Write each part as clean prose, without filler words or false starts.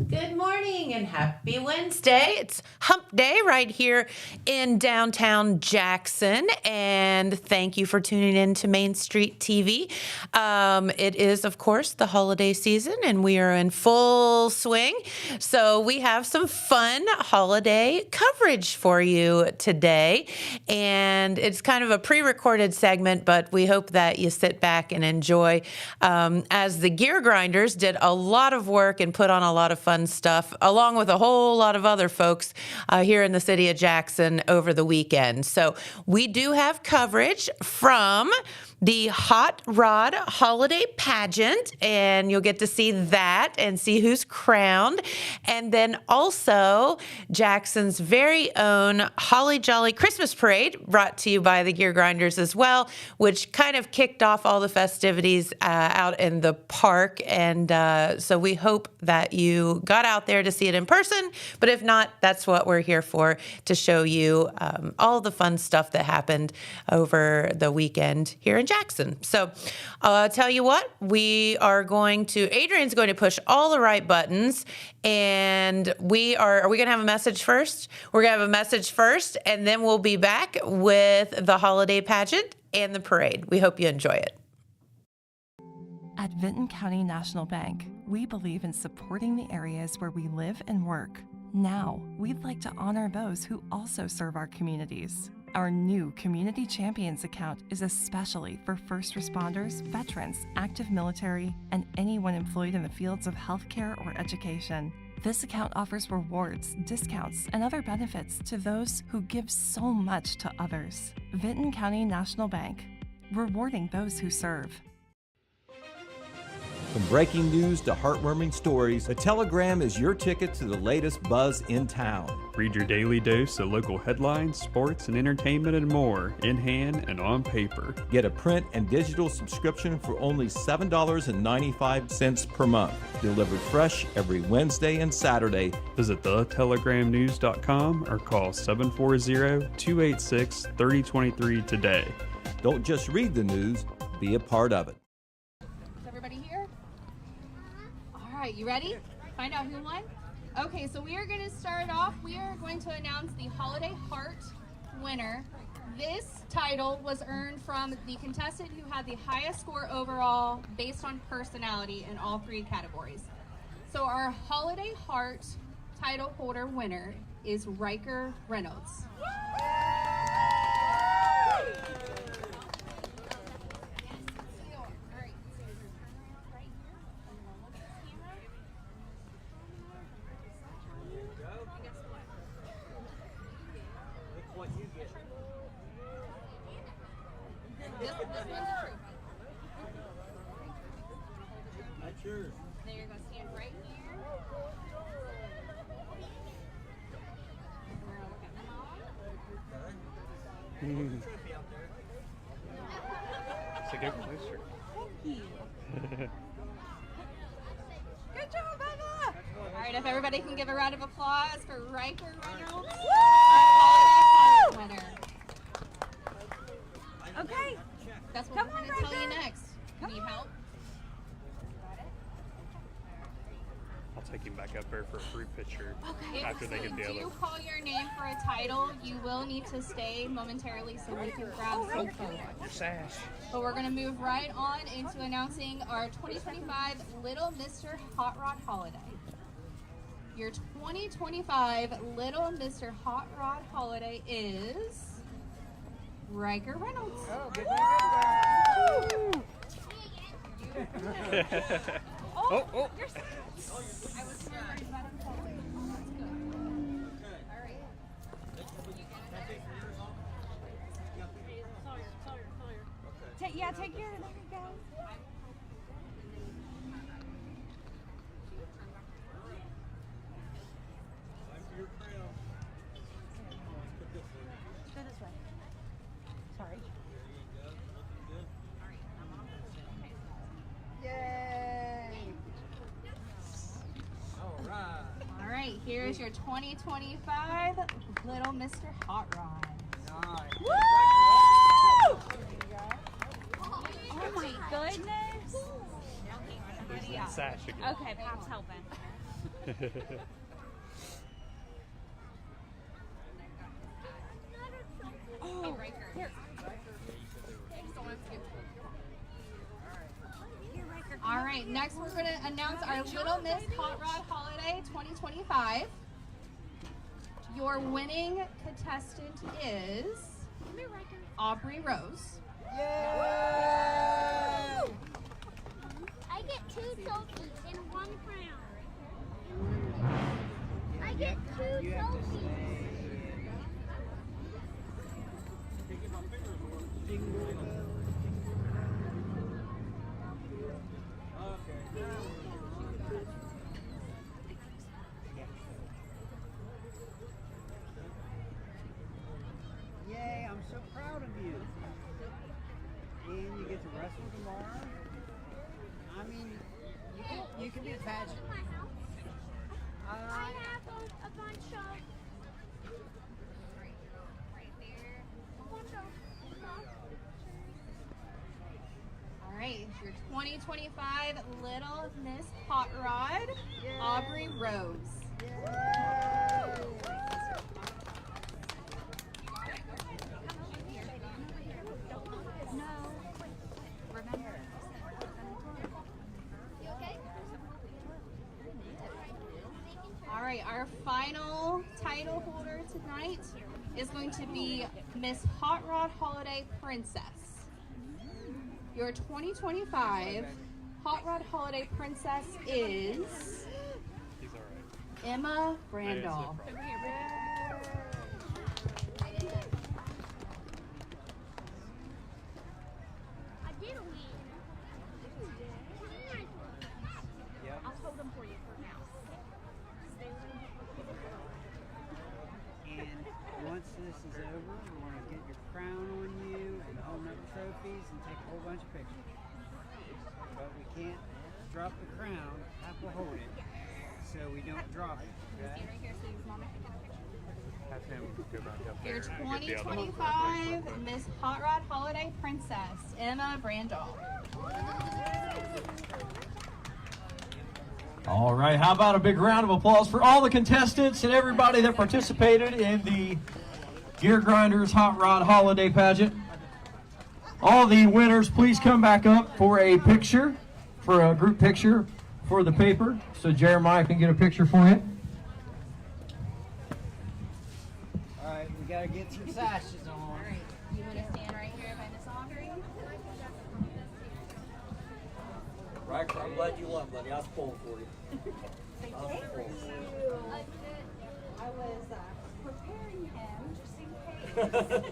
Good morning and happy Wednesday. It's hump day right here in downtown Jackson. And thank you for tuning in to Main Street TV. It is, of course, the holiday season and we are in full swing. So we have some fun holiday coverage for you today. And it's kind of a pre-recorded segment, but we hope that you sit back and enjoy as the Gear Grinders did a lot of work and put on a lot of fun stuff, along with a whole lot of other folks here in the city of Jackson over the weekend. So we do have coverage from the Hot Rod Holiday Pageant, and you'll get to see that and see who's crowned. And then also Jackson's very own Holly Jolly Christmas Parade, brought to you by the Gear Grinders as well, which kind of kicked off all the festivities out in the park. And so we hope that you got out there to see it in person. But if not, that's what we're here for, to show you all the fun stuff that happened over the weekend here in Jackson. So I'll tell you what, Adrian's going to push all the right buttons, and are we going to have a message first? We're going to have a message first, and then we'll be back with the holiday pageant and the parade. We hope you enjoy it. At Vinton County National Bank, we believe in supporting the areas where we live and work. Now, we'd like to honor those who also serve our communities. Our new Community Champions account is especially for first responders, veterans, active military, and anyone employed in the fields of healthcare or education. This account offers rewards, discounts, and other benefits to those who give so much to others. Vinton County National Bank, rewarding those who serve. From breaking news to heartwarming stories, a telegram is your ticket to the latest buzz in town. Read your daily dose of local headlines, sports, and entertainment and more, in hand and on paper. Get a print and digital subscription for only $7.95 per month. Delivered fresh every Wednesday and Saturday. Visit thetelegramnews.com or call 740-286-3023 today. Don't just read the news, be a part of it. All right, you ready? Find out who won? Okay, so we are going to start off. We are going to announce the Holiday Heart winner. This title was earned from the contestant who had the highest score overall based on personality in all three categories. So our Holiday Heart title holder winner is Riker Reynolds. This one's a trophy. That's yours. Then you're going to stand right here. We're going to look at them all. So go closer. Thank you. Good job, Emma! All right, if everybody can give a round of applause for Riker Reynolds, our Holiday Heart winner. Okay. That's what Come we're on, going to tell you Riker. next. Need help? I'll take him back up there for a free picture Okay. after they get the Do other. you call your name for a title? You will need to stay momentarily so we can grab some photos. But we're going to move right on into announcing our 2025 Little Mr. Hot Rod Holiday. Your 2025 Little Mr. Hot Rod Holiday is Riker Reynolds. Oh. I was more worried about him falling. That's good. All right. Take your. There you go. Go this way. Sorry. Yay! All right, here's your 2025 Little Mr. Hot Rod. Woo! Oh my goodness. There's that sash again. Okay, Pop's helping. Oh, right here. All right, next we're going to announce our Little Miss Hot Rod Holiday 2025. Your winning contestant is Aubrey Rose. Yay! I get 2 trophies and 1 crown. I get 2 trophies. Yay, I'm so proud of you. And you get to wrestle tomorrow. I mean, you can be a pageant. I have a bunch of All right, your 2025 Little Miss Hot Rod, Aubrey Rose. All right, our final title holder tonight is going to be Miss Hot Rod Holiday Princess. Your 2025 Hot Rod Holiday Princess is Emma Brandall. I did a win. I'll hold them for you for now. And once this is over, we want to get your crown on you and hold up trophies and take a whole bunch of pictures. But we can't drop the crown, have to hold it so we don't drop it. Okay? Have him go back up there. Your and get the other one. 2025 Miss Hot Rod Holiday Princess, Emma Brandall. All right, how about a big round of applause for all the contestants and everybody that participated in the Gear Grinders Hot Rod Holiday Pageant. All the winners, please come back up for a picture, for a group picture for the paper, so Jeremiah can get a picture for you. All right, we got to get some sashes on. All right, you want to stand right here by Miss Aubrey? Right, I'm glad you won, buddy. I was pulling for you. I was preparing him just in case.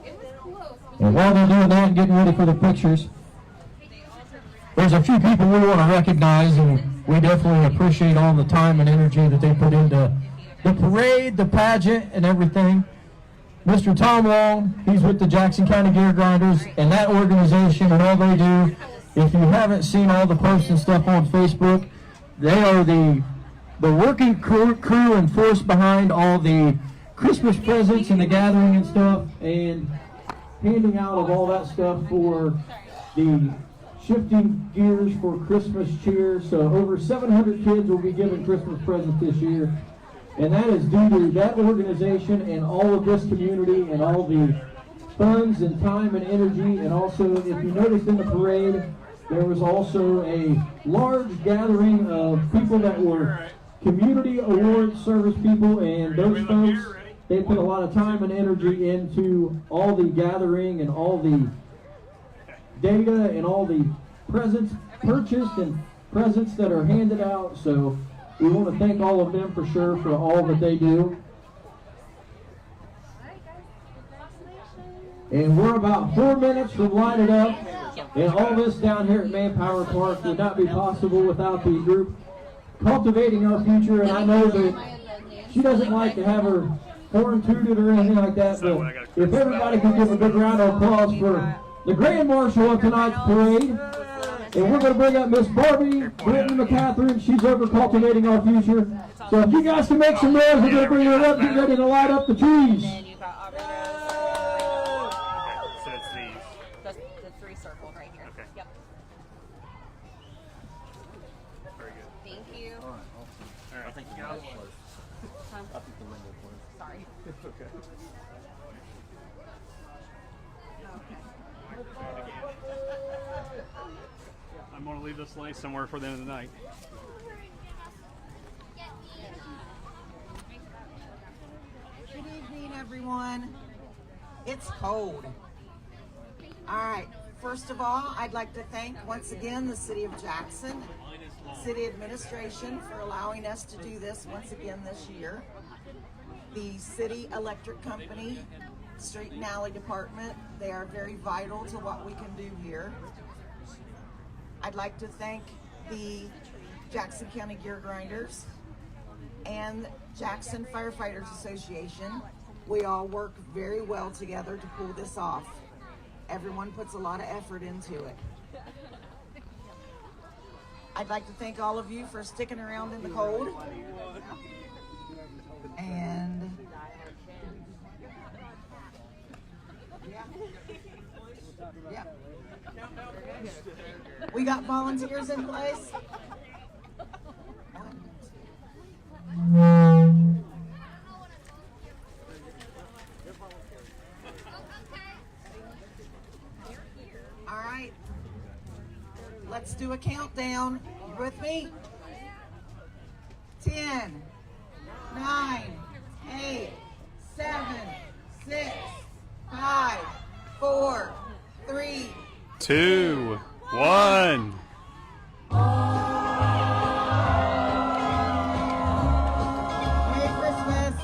It was close. And while they're doing that and getting ready for the pictures, there's a few people we want to recognize, and we definitely appreciate all the time and energy that they put into the parade, the pageant, and everything. Mr. Tom Long, he's with the Jackson County Gear Grinders, and that organization and all they do, if you haven't seen all the posts and stuff on Facebook, they are the working crew and force behind all the Christmas presents and the gathering and stuff, and handing out of all that stuff for the shifting gears for Christmas cheer. So over 700 kids will be given Christmas presents this year. And that is due to that organization and all of this community and all the funds and time and energy. And also, if you noticed in the parade, there was also a large gathering of people that were community award service people, and those folks, they put a lot of time and energy into all the gathering and all the data and all the presents purchased and presents that are handed out. So we want to thank all of them for sure for all that they do. And we're about 4 minutes from lighting up. And all this down here at Manpower Park would not be possible without the group cultivating our future. And I know that she doesn't like to have her horn tooted or anything like that, but if everybody can give a big round of applause for the Grand Marshal of tonight's parade. And we're going to bring up Miss Barbie Britton McCatherine. She's over cultivating our future. So if you guys can make some noise, we're going to bring her up, get ready to light up the trees. So it's these. The 3 circles right here. Okay. Yep. Very good. I think the window closed. I think the window closed. Sorry. It's okay. I'm going to leave this lace somewhere for the end of the night. Good evening, everyone. It's cold. All right. First of all, I'd like to thank once again the City of Jackson, City Administration for allowing us to do this once again this year. The City Electric Company, Street and Alley Department, they are very vital to what we can do here. I'd like to thank the Jackson County Gear Grinders and Jackson Firefighters Association. We all work very well together to pull this off. Everyone puts a lot of effort into it. I'd like to thank all of you for sticking around in the cold. And yeah. We got volunteers in place. All right, let's do a countdown. You with me? 10, 9, 8, 7, 6, 5, 4, 3, 2, 1. Merry Christmas.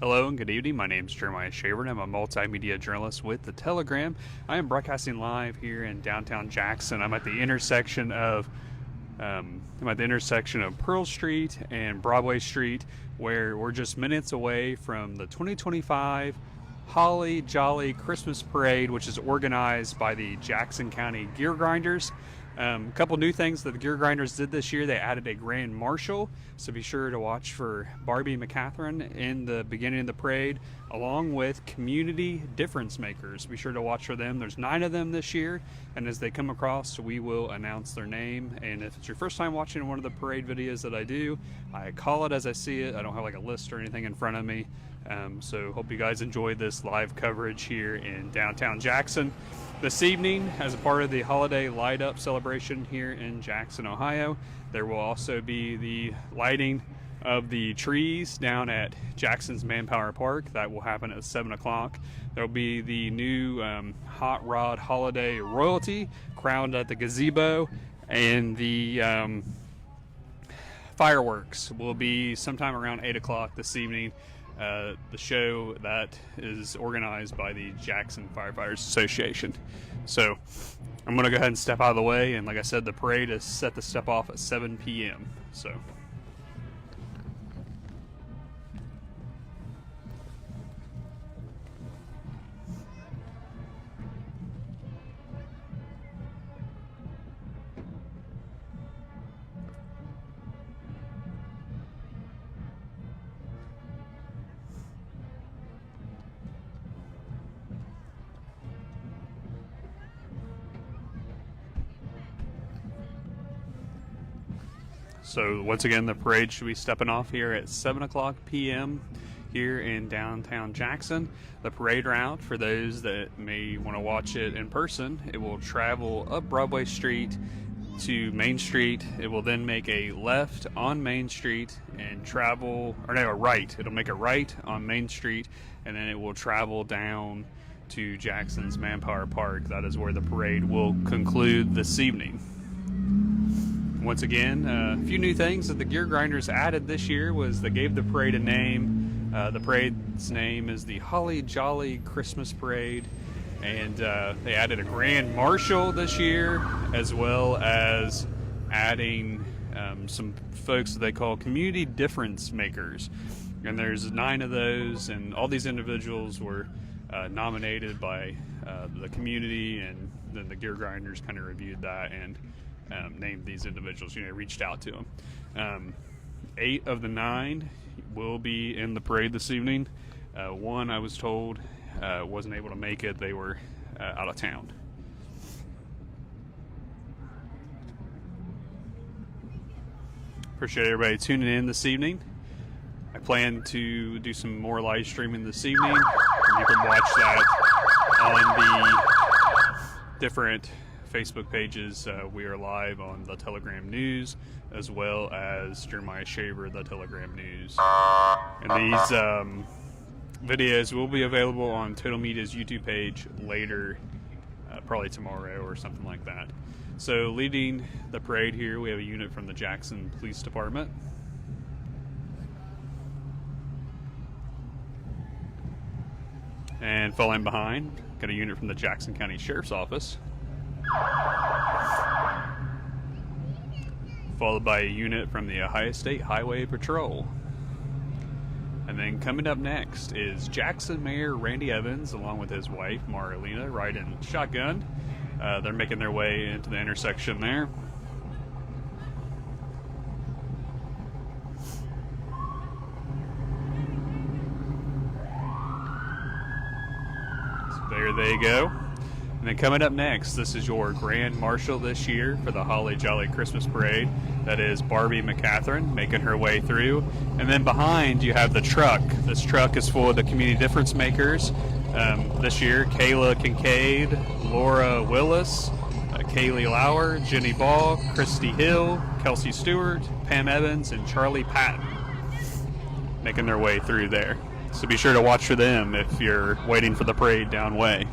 Hello and good evening. My name is Jeremiah Shaver and I'm a multimedia journalist with The Telegram. I am broadcasting live here in downtown Jackson. I'm at the intersection of Pearl Street and Broadway Street, where we're just minutes away from the 2025 Holly Jolly Christmas Parade, which is organized by the Jackson County Gear Grinders. A couple new things that the Gear Grinders did this year. They added a Grand Marshal, so be sure to watch for Barbie McCatherine in the beginning of the parade, along with community difference makers. Be sure to watch for them. There's 9 of them this year, and as they come across, we will announce their name. And if it's your first time watching one of the parade videos that I do, I call it as I see it. I don't have like a list or anything in front of me. So hope you guys enjoyed this live coverage here in downtown Jackson. This evening, as a part of the holiday light up celebration here in Jackson, Ohio, there will also be the lighting of the trees down at Jackson's Manpower Park. That will happen at 7 o'clock. There will be the new Hot Rod Holiday Royalty crowned at the gazebo, and the fireworks will be sometime around 8 o'clock this evening. The show that is organized by the Jackson Firefighters Association. So I'm going to go ahead and step out of the way, and like I said, the parade is set to step off at 7 p.m. So once again, the parade should be stepping off here at 7 o'clock p.m. here in downtown Jackson. The parade route, for those that may want to watch it in person, it will travel up Broadway Street to Main Street. It will then make a left on Main Street and travel, or no, a right. It'll make a right on Main Street, and then it will travel down to Jackson's Manpower Park. That is where the parade will conclude this evening. Once again, a few new things that the Gear Grinders added this year was they gave the parade a name. The parade's name is the Holly Jolly Christmas Parade, and they added a Grand Marshal this year, as well as adding some folks that they call community difference makers. And there's 9 of those, and all these individuals were nominated by the community, and then the Gear Grinders kind of reviewed that and named these individuals, reached out to them. 8 of the 9 will be in the parade this evening. 1, I was told, wasn't able to make it. They were out of town. Appreciate everybody tuning in this evening. I plan to do some more live streaming this evening. You can watch that on the different Facebook pages. We are live on the Telegram News, as well as Jeremiah Shaver, the Telegram News. And these videos will be available on Total Media's YouTube page later, probably tomorrow or something like that. So leading the parade here, we have a unit from the Jackson Police Department. And following behind, got a unit from the Jackson County Sheriff's Office. Followed by a unit from the Ohio State Highway Patrol. And then coming up next is Jackson Mayor Randy Evans, along with his wife Marlena, riding shotgun. They're making their way into the intersection there. So there they go. And then coming up next, this is your Grand Marshal this year for the Holly Jolly Christmas Parade. That is Barbie McCatherine making her way through. And then behind you have the truck. This truck is for the community difference makers. This year, Kayla Kincaid, Laura Willis, Kaylee Lauer, Jenny Ball, Christy Hill, Kelsey Stewart, Pam Evans, and Charlie Patton making their way through there. So be sure to watch for them if you're waiting for the parade down way.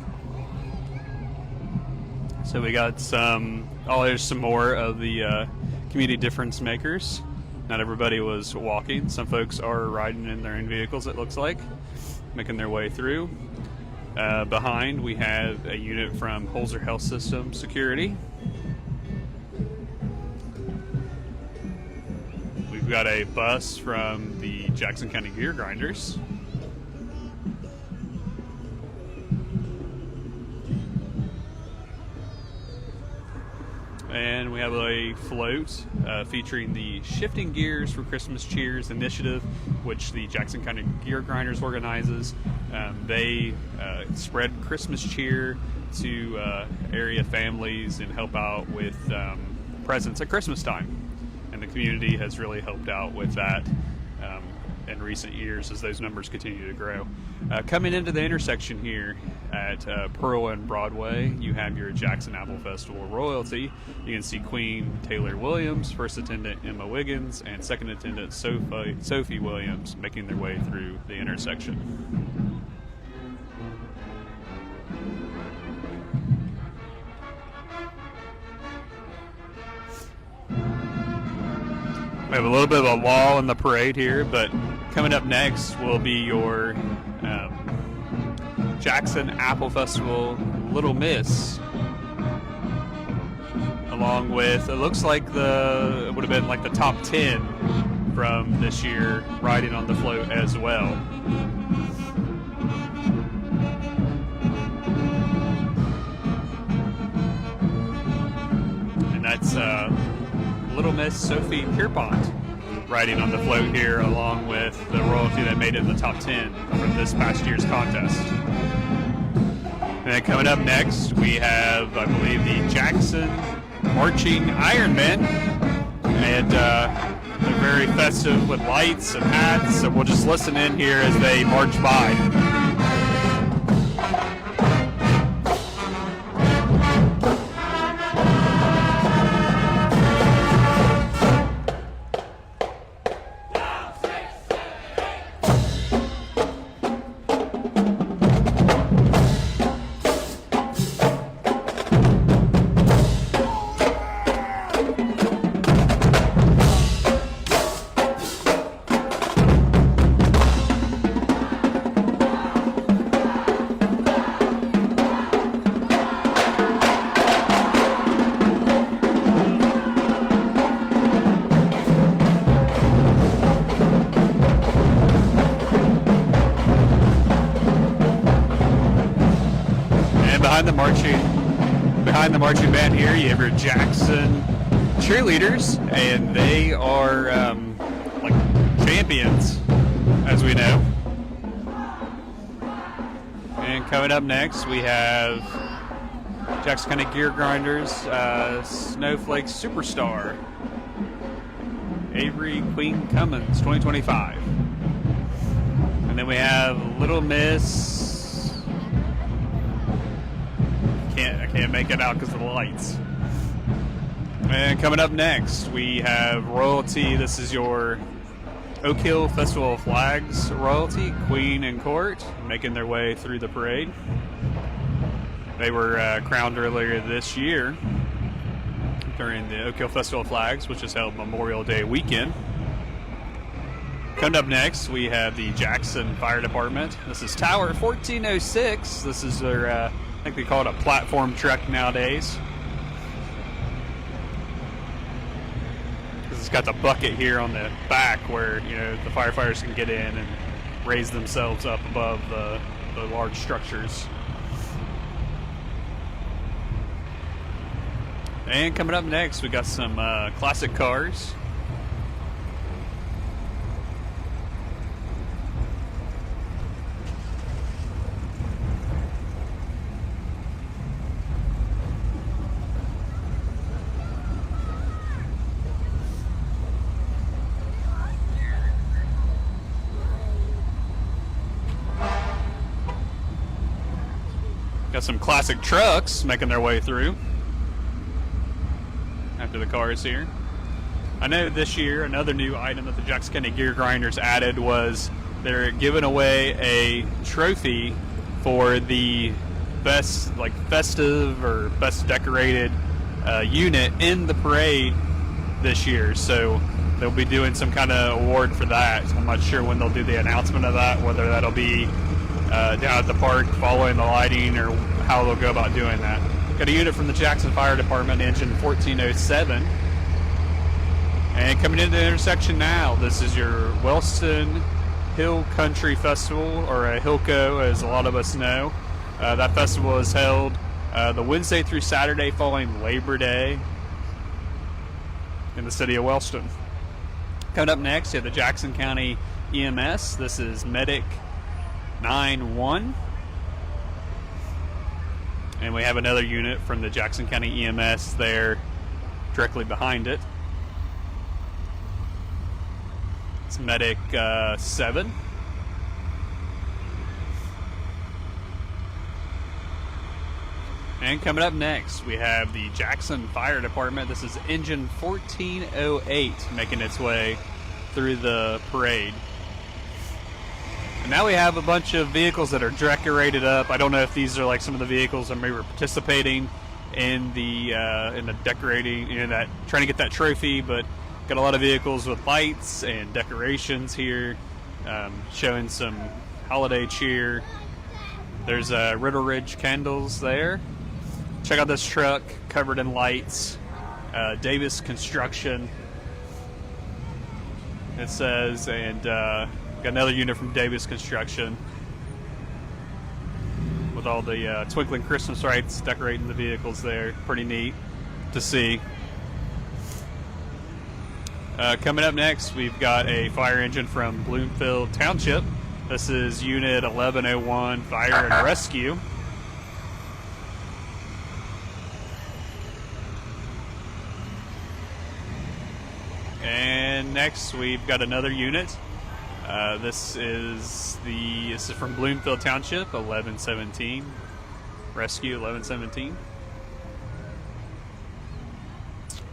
So we got there's some more of the community difference makers. Not everybody was walking. Some folks are riding in their own vehicles, it looks like, making their way through. Behind, we have a unit from Holzer Health System Security. We've got a bus from the Jackson County Gear Grinders. And we have a float featuring the Shifting Gears for Christmas Cheers initiative, which the Jackson County Gear Grinders organizes. They spread Christmas cheer to area families and help out with presents at Christmas time. And the community has really helped out with that in recent years as those numbers continue to grow. Coming into the intersection here at Pearl and Broadway, you have your Jackson Apple Festival royalty. You can see Queen Taylor Williams, First Attendant Emma Wiggins, and Second Attendant Sophie Williams making their way through the intersection. We have a little bit of a lull in the parade here, but coming up next will be your Jackson Apple Festival Little Miss, along with, it looks like it would have been like the top 10 from this year riding on the float as well. And that's Little Miss Sophie Pierpont riding on the float here, along with the royalty that made it in the top 10 from this past year's contest. And then coming up next, we have, I believe, the Jackson Marching Ironmen, and they're very festive with lights and hats, so we'll just listen in here as they march by. And behind the marching band here, you have your Jackson cheerleaders, and they are like champions, as we know. And coming up next, we have Jackson County Gear Grinders Snowflake Superstar Avery Queen Cummins 2025. And then we have Little Miss. I can't make it out because of the lights. And coming up next, we have Royalty. This is your Oak Hill Festival of Flags Royalty, Queen and Court, making their way through the parade. They were crowned earlier this year during the Oak Hill Festival of Flags, which is held Memorial Day weekend. Coming up next, we have the Jackson Fire Department. This is Tower 1406. This is their, I think they call it a platform truck nowadays. It's got the bucket here on the back where, you know, the firefighters can get in and raise themselves up above the large structures. And coming up next, we got some classic cars. Got some classic trucks making their way through after the cars here. I know this year another new item that the Jackson County Gear Grinders added was they're giving away a trophy for the best, like, festive or best decorated unit in the parade this year. So they'll be doing some kind of award for that. I'm not sure when they'll do the announcement of that, whether that'll be down at the park following the lighting or how they'll go about doing that. Got a unit from the Jackson Fire Department, engine 1407. And coming into the intersection now, this is your Wellston Hill Country Festival, or a Hillco as a lot of us know. That festival is held the Wednesday through Saturday following Labor Day in the city of Wellston. Coming up next, you have the Jackson County EMS. This is Medic 9-1. And we have another unit from the Jackson County EMS there directly behind it. It's Medic 7. And coming up next, we have the Jackson Fire Department. This is engine 1408 making its way through the parade. And now we have a bunch of vehicles that are decorated up. I don't know if these are like some of the vehicles that maybe were participating in the decorating, you know, that trying to get that trophy, but got a lot of vehicles with lights and decorations here, showing some holiday cheer. There's Riddle Ridge candles there. Check out this truck covered in lights. Davis Construction, it says, and got another unit from Davis Construction with all the twinkling Christmas lights decorating the vehicles there. Pretty neat to see. Coming up next, we've got a fire engine from Bloomfield Township. This is Unit 1101 Fire and Rescue. And next, we've got another unit. This is from Bloomfield Township, 1117 Rescue 1117.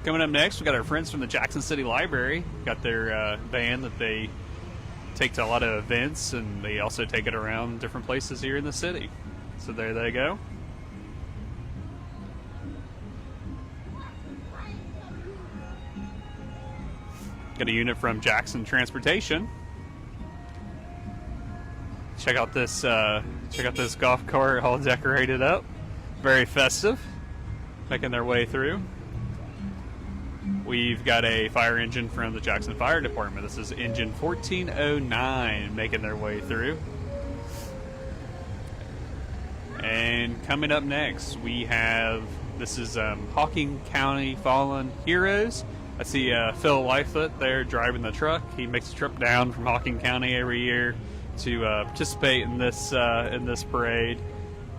Coming up next, we got our friends from the Jackson City Library. Got their van that they take to a lot of events, and they also take it around different places here in the city. So there they go. Got a unit from Jackson Transportation. Check out this golf cart all decorated up. Very festive. Making their way through. We've got a fire engine from the Jackson Fire Department. This is engine 1409 making their way through. And coming up next, we have, this is Hocking County Fallen Heroes. I see Phil Lightfoot there driving the truck. He makes a trip down from Hocking County every year to participate in this parade.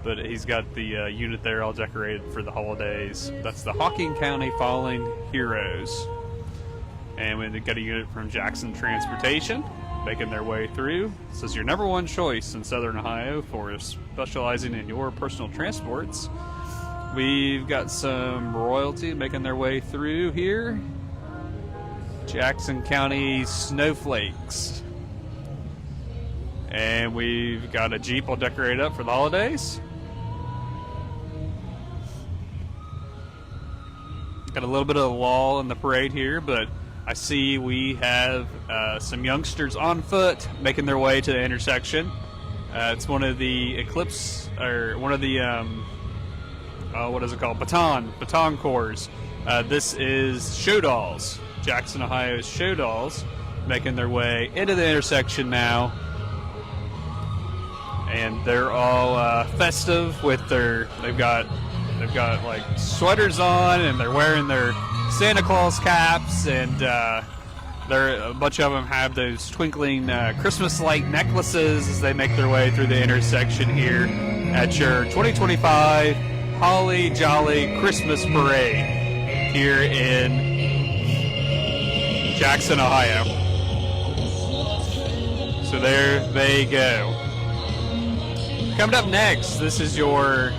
But he's got the unit there all decorated for the holidays. That's the Hocking County Fallen Heroes. And we got a unit from Jackson Transportation making their way through. This is your number one choice in Southern Ohio for specializing in your personal transports. We've got some royalty making their way through here. Jackson County Snowflakes. And we've got a Jeep all decorated up for the holidays. Got a little bit of a lull in the parade here, but I see we have some youngsters on foot making their way to the intersection. It's one of the Eclipse, or one of the, what is it called? Baton Corps. This is Show Dolls. Jackson, Ohio's Show Dolls making their way into the intersection now. And they're all festive with their, they've got like sweaters on, and they're wearing their Santa Claus caps, and a bunch of them have those twinkling Christmas light necklaces as they make their way through the intersection here at your 2025 Holly Jolly Christmas Parade here in Jackson, Ohio. So there they go. Coming up next, this is your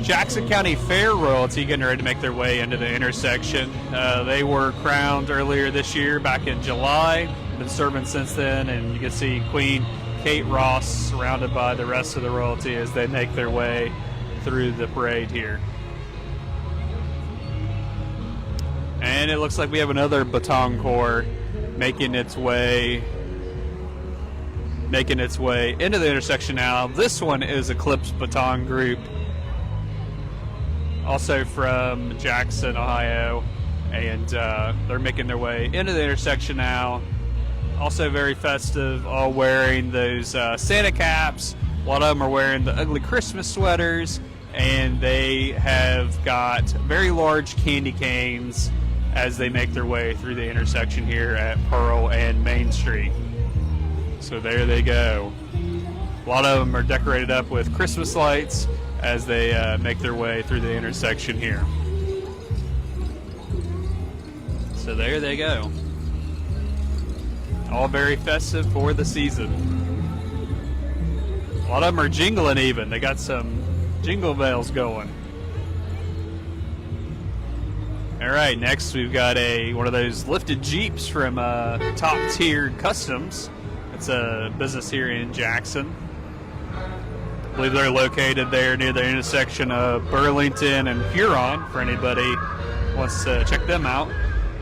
Jackson County Fair royalty getting ready to make their way into the intersection. They were crowned earlier this year, back in July. Been serving since then, and you can see Queen Kate Ross surrounded by the rest of the royalty as they make their way through the parade here. And it looks like we have another Baton Corps making its way into the intersection now. This one is Eclipse Baton Group, also from Jackson, Ohio, and they're making their way into the intersection now. Also very festive, all wearing those Santa caps. A lot of them are wearing the ugly Christmas sweaters, and they have got very large candy canes as they make their way through the intersection here at Pearl and Main Street. So there they go. A lot of them are decorated up with Christmas lights as they make their way through the intersection here. So there they go. All very festive for the season. A lot of them are jingling even. They got some jingle bells going. All right, next we've got one of those lifted Jeeps from Top Tier Customs. It's a business here in Jackson. I believe they're located there near the intersection of Burlington and Huron, for anybody who wants to check them out.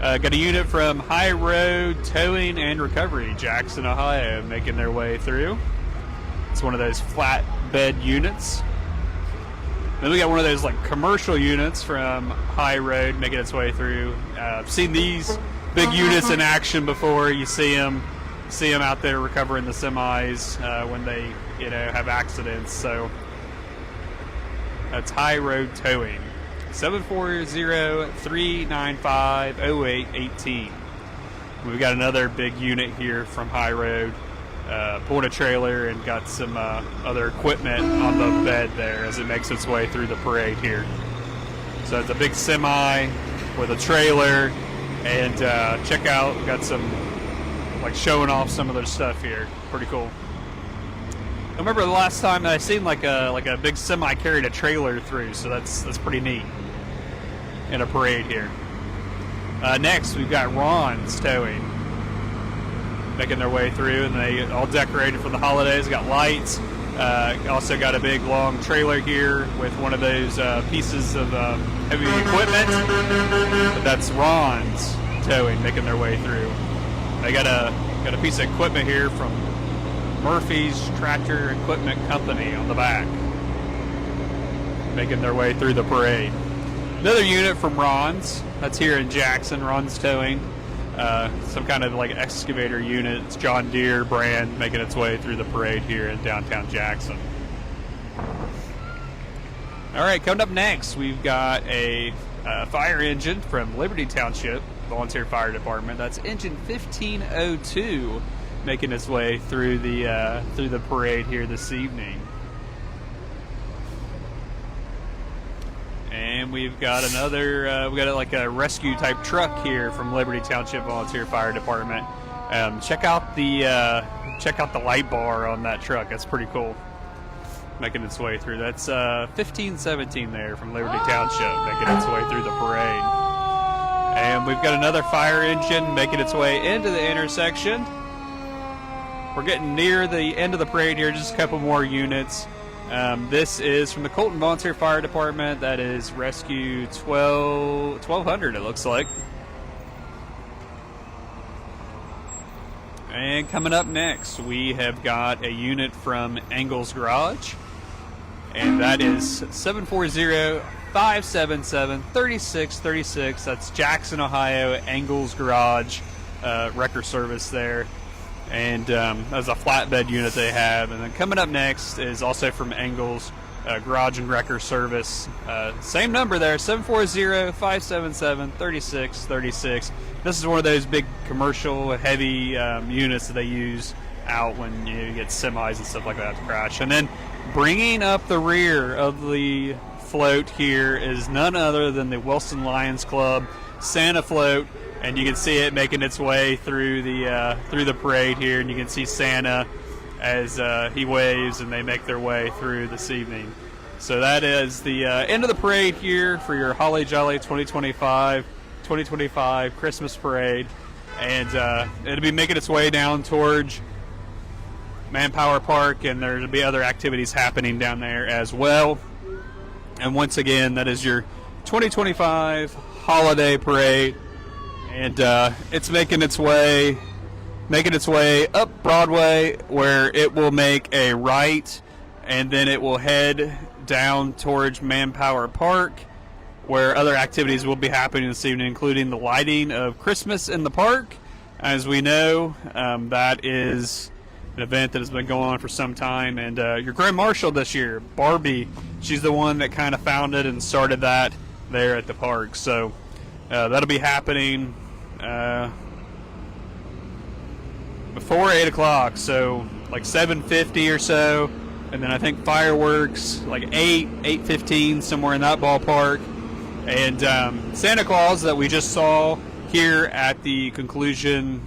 Got a unit from High Road Towing and Recovery, Jackson, Ohio, making their way through. It's one of those flatbed units. Then we got one of those like commercial units from High Road making its way through. I've seen these big units in action before. You see them out there recovering the semis when they have accidents. So that's High Road Towing. 740-395-0818. We've got another big unit here from High Road, pulling a trailer and got some other equipment on the bed there as it makes its way through the parade here. So it's a big semi with a trailer, and check out, we've got some like showing off some of their stuff here. Pretty cool. I remember the last time that I seen like a big semi carried a trailer through, so that's pretty neat in a parade here. Next, we've got Ron's Towing making their way through, and they all decorated for the holidays. Got lights. Also got a big long trailer here with one of those pieces of heavy equipment. But that's Ron's Towing making their way through. They got a piece of equipment here from Murphy's Tractor Equipment Company on the back, making their way through the parade. Another unit from Ron's, that's here in Jackson, Ron's Towing. Some kind of like excavator unit. It's John Deere brand making its way through the parade here in downtown Jackson. All right, coming up next, we've got a fire engine from Liberty Township Volunteer Fire Department. That's engine 1502, making its way through the parade here this evening. And we've got another, we got like a rescue type truck here from Liberty Township Volunteer Fire Department. Check out the light bar on that truck. That's pretty cool. Making its way through. That's 1517 there from Liberty Township, making its way through the parade. And we've got another fire engine making its way into the intersection. We're getting near the end of the parade here, just a couple more units. This is from the Colton Volunteer Fire Department. That is Rescue 1200, it looks like. And coming up next, we have got a unit from Engel's Garage. And that is 740-577-3636. That's Jackson, Ohio, Engel's Garage wrecker service there. And that's a flatbed unit they have. And then coming up next is also from Engel's Garage and Wrecker Service. Same number there, 740-577-3636. This is one of those big commercial heavy units that they use out when you get semis and stuff like that to crash. And then bringing up the rear of the float here is none other than the Wilson Lions Club Santa float. And you can see it making its way through the parade here, and you can see Santa as he waves, and they make their way through this evening. So that is the end of the parade here for your Holly Jolly 2025 Christmas parade, and it'll be making its way down towards Manpower Park, and there'll be other activities happening down there as well. And once again, that is your 2025 holiday parade. And it's making its way up Broadway, where it will make a right, and then it will head down towards Manpower Park, where other activities will be happening this evening, including the lighting of Christmas in the park. As we know, that is an event that has been going on for some time. And your Grand Marshal this year, Barbie, she's the one that kind of founded and started that there at the park. So that'll be happening before 8 o'clock, so like 7:50 or so, and then I think fireworks like 8:15, somewhere in that ballpark. And Santa Claus that we just saw here at the conclusion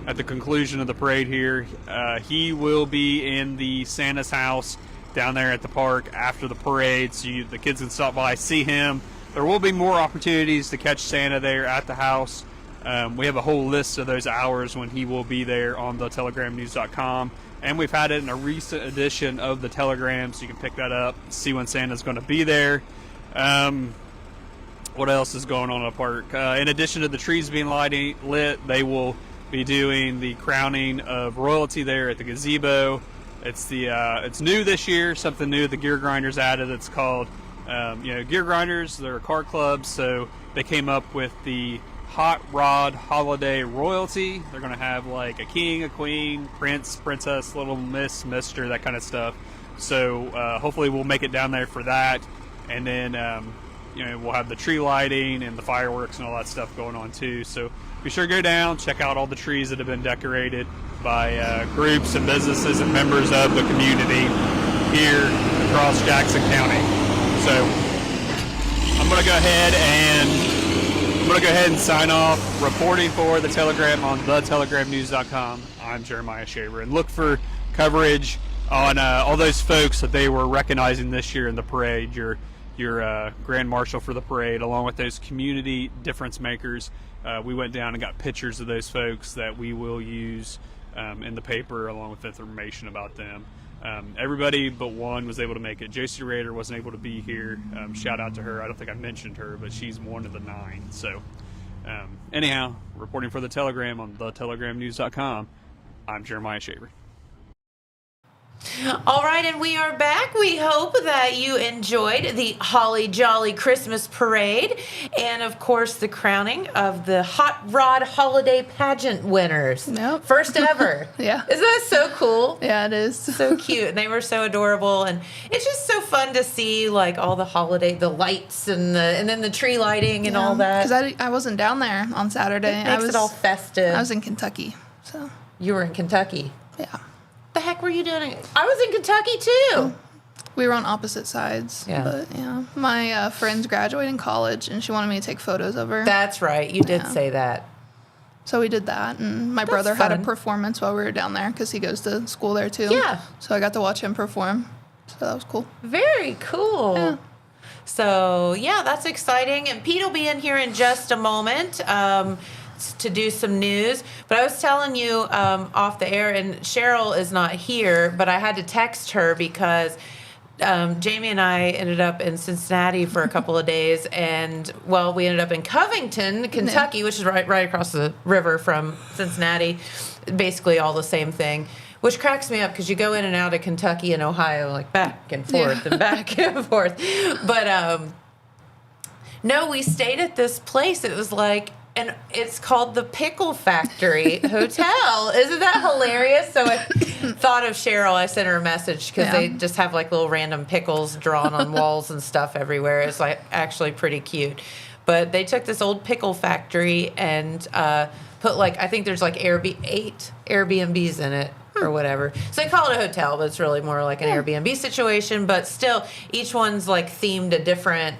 of the parade here, he will be in the Santa's house down there at the park after the parade, so the kids can stop by, see him. There will be more opportunities to catch Santa there at the house. We have a whole list of those hours when he will be there on the telegramnews.com. And we've had it in a recent edition of the Telegram, so you can pick that up, see when Santa's going to be there. What else is going on in the park? In addition to the trees being lit, they will be doing the crowning of royalty there at the gazebo. It's new this year, something new the Gear Grinders added. It's called Gear Grinders. They're a car club, so they came up with the Hot Rod Holiday Royalty. They're going to have like a king, a queen, prince, princess, little miss, mister, that kind of stuff. So hopefully we'll make it down there for that. And then we'll have the tree lighting and the fireworks and all that stuff going on too. So be sure to go down, check out all the trees that have been decorated by groups and businesses and members of the community here across Jackson County. So I'm going to go ahead and sign off. Reporting for the Telegram on thetelegramnews.com. I'm Jeremiah Shaver, and look for coverage on all those folks that they were recognizing this year in the parade. Your Grand Marshal for the parade, along with those community difference makers. We went down and got pictures of those folks that we will use in the paper, along with information about them. Everybody but one was able to make it. Josie Rader wasn't able to be here. Shout out to her. I don't think I mentioned her, but she's one of the 9. So anyhow, reporting for the Telegram on thetelegramnews.com, I'm Jeremiah Shaver. All right, and we are back. We hope that you enjoyed the Holly Jolly Christmas Parade and, of course, the crowning of the Hot Rod Holiday Pageant winners. Yep. First ever. Yeah. Isn't that so cool? Yeah, it is. So cute. And they were so adorable. And it's just so fun to see, like, all the lights and then the tree lighting and all that. Because I wasn't down there on Saturday. It makes it all festive. I was in Kentucky, so. You were in Kentucky? Yeah. The heck were you doing? I was in Kentucky too. We were on opposite sides. Yeah. But yeah, my friend's graduating college, and she wanted me to take photos of her. That's right. You did say that. So we did that, and my brother had a performance while we were down there because he goes to school there too. Yeah. So I got to watch him perform. So that was cool. Very cool. Yeah. So yeah, that's exciting. And Pete will be in here in just a moment. To do some news, but I was telling you off the air, and Cheryl is not here, but I had to text her because Jamie and I ended up in Cincinnati for a couple of days, and well, we ended up in Covington, Kentucky, which is right across the river from Cincinnati, basically all the same thing. Which cracks me up because you go in and out of Kentucky and Ohio like back and forth and back and forth. But no, we stayed at this place. It was like. And it's called the Pickle Factory Hotel. Isn't that hilarious? So I thought of Cheryl. I sent her a message because they just have like little random pickles drawn on walls and stuff everywhere. It's like actually pretty cute. But they took this old pickle factory and put like, I think there's like 8 Airbnbs in it or whatever. So they call it a hotel, but it's really more like an Airbnb situation. But still, each one's like themed a different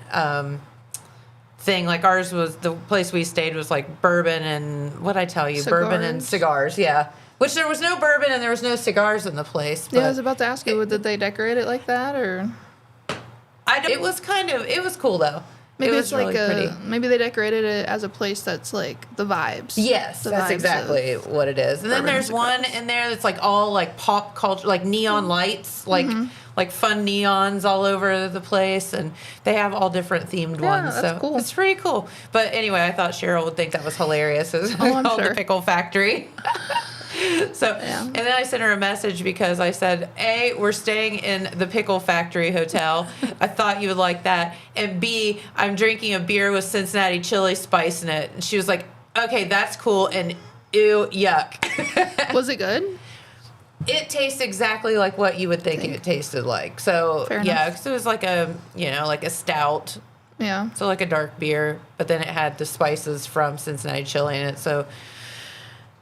thing. Like ours was, the place we stayed was like bourbon and what'd I tell you? Cigars. Bourbon and cigars, yeah. Which there was no bourbon and there was no cigars in the place. But Yeah, I was about to ask you, did they decorate it like that or? It was cool though. Maybe it it's was like really pretty. Maybe they decorated it as a place that's like the vibes. Yes, The that's vibes exactly of what it is. And then bourbon there's and one in there that's like all like pop culture, like neon lights, like fun neons all over the place, and they have all different themed ones. that's So cool. it's pretty cool. But anyway, I thought Cheryl would think that was hilarious. It's I'm called sure. the Pickle Factory. So, and then I sent her a message because I said, A, we're staying in the Pickle Factory Hotel. I thought you would like that. And B, I'm drinking a beer with Cincinnati chili spice in it. And she was like, okay, that's cool. And ew, yuck. Was it good? It tastes exactly like what you would think it tasted like. So, Fair yeah, enough. because it was like like a stout. Yeah. So like a dark beer, but then it had the spices from Cincinnati chili in it. So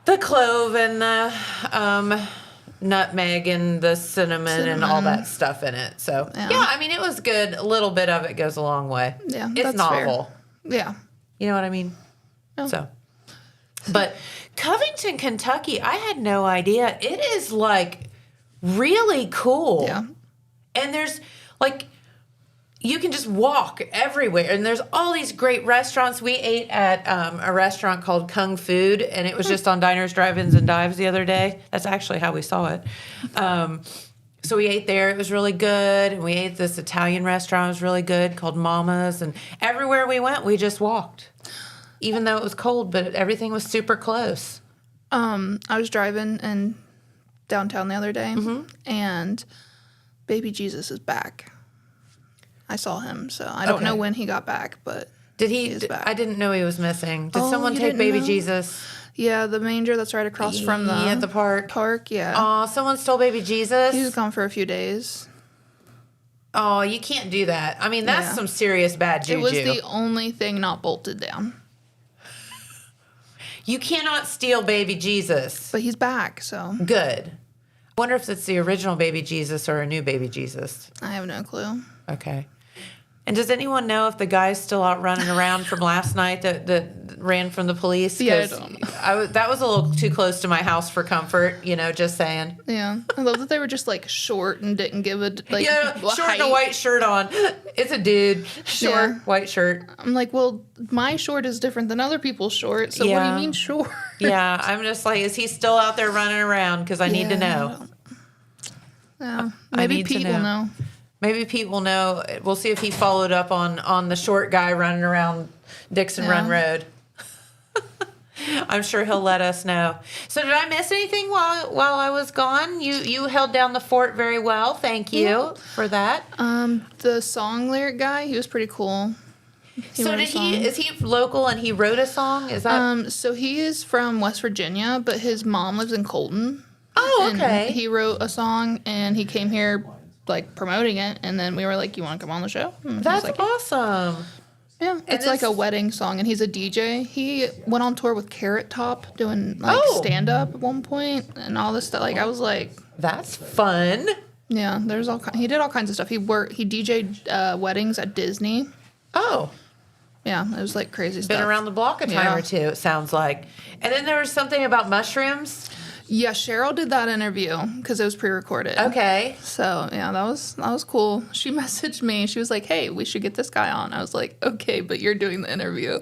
the clove and the nutmeg and the cinnamon and all that stuff in it. So yeah, I mean, it was good. A little bit of it goes a long way. Yeah, it's that's novel. fair. Yeah. You know what I mean? Yeah. So, but Covington, Kentucky, I had no idea. It is like really cool. Yeah. And there's like, you can just walk everywhere, and there's all these great restaurants. We ate at a restaurant called Kung Food, and it was just on Diners, Drive-Ins, and Dives the other day. That's actually how we saw it. So we ate there. It was really good. And we ate this Italian restaurant. It was really good called Mama's. And everywhere we went, we just walked, even though it was cold, but everything was super close. I was driving in downtown the other day, and Baby Jesus is back. I saw him, so I don't know when he got back, but Did he is back. I didn't know he was missing. Did Oh, someone you take didn't Baby know? Jesus? Yeah, the manger that's right across from the park. Park, yeah. Oh, someone stole Baby Jesus? He was gone for a few days. Oh, you can't do that. I mean, that's Yeah. some serious bad juju. It was the only thing not bolted down. You cannot steal Baby Jesus. But he's back, so Good. I wonder if it's the original Baby Jesus or a new Baby Jesus. I have no clue. Okay. And does anyone know if the guy's still out running around from last night that ran from the police? Yeah, I 'Cause don't that was a little too close to my house for comfort, just saying. Yeah, I love that they were just like short and didn't give a Short and a height. white shirt on. It's a dude. Short, Yeah. white shirt. I'm like, well, my short is different than other people's short, so what do Yeah. you mean short? Yeah, I'm just like, is he still out there running around? Because I need to know. Yeah, I maybe need to Pete will know. Maybe Pete will know. We'll see if he followed up on the short guy running around Dixon Run Road. I'm sure he'll let us know. So did I miss anything while I was gone? You held down the fort very well. Thank you for that. The song lyric guy, he was pretty cool. So is he local and he wrote a song? Is that So he is from West Virginia, but his mom lives in Colton. Oh, And okay. he wrote a song and he came here like promoting it, and then we were like, "You want to come on the show?" And he was That's like, awesome. yeah, it's like a wedding song, and he's a DJ. He went on tour with Carrot Top doing like stand up at one point and all this stuff. Like I was like, that's fun. Yeah, there's he did all kinds of stuff. He DJ'd weddings at Disney. Oh. Yeah, it was like crazy stuff. Been around the block a time or two, it sounds like. And then there was something about mushrooms. Yeah, Cheryl did that interview because it was pre-recorded. Okay. So yeah, that was cool. She messaged me. She was like, "Hey, we should get this guy on." I was like, "Okay, but you're doing the interview,"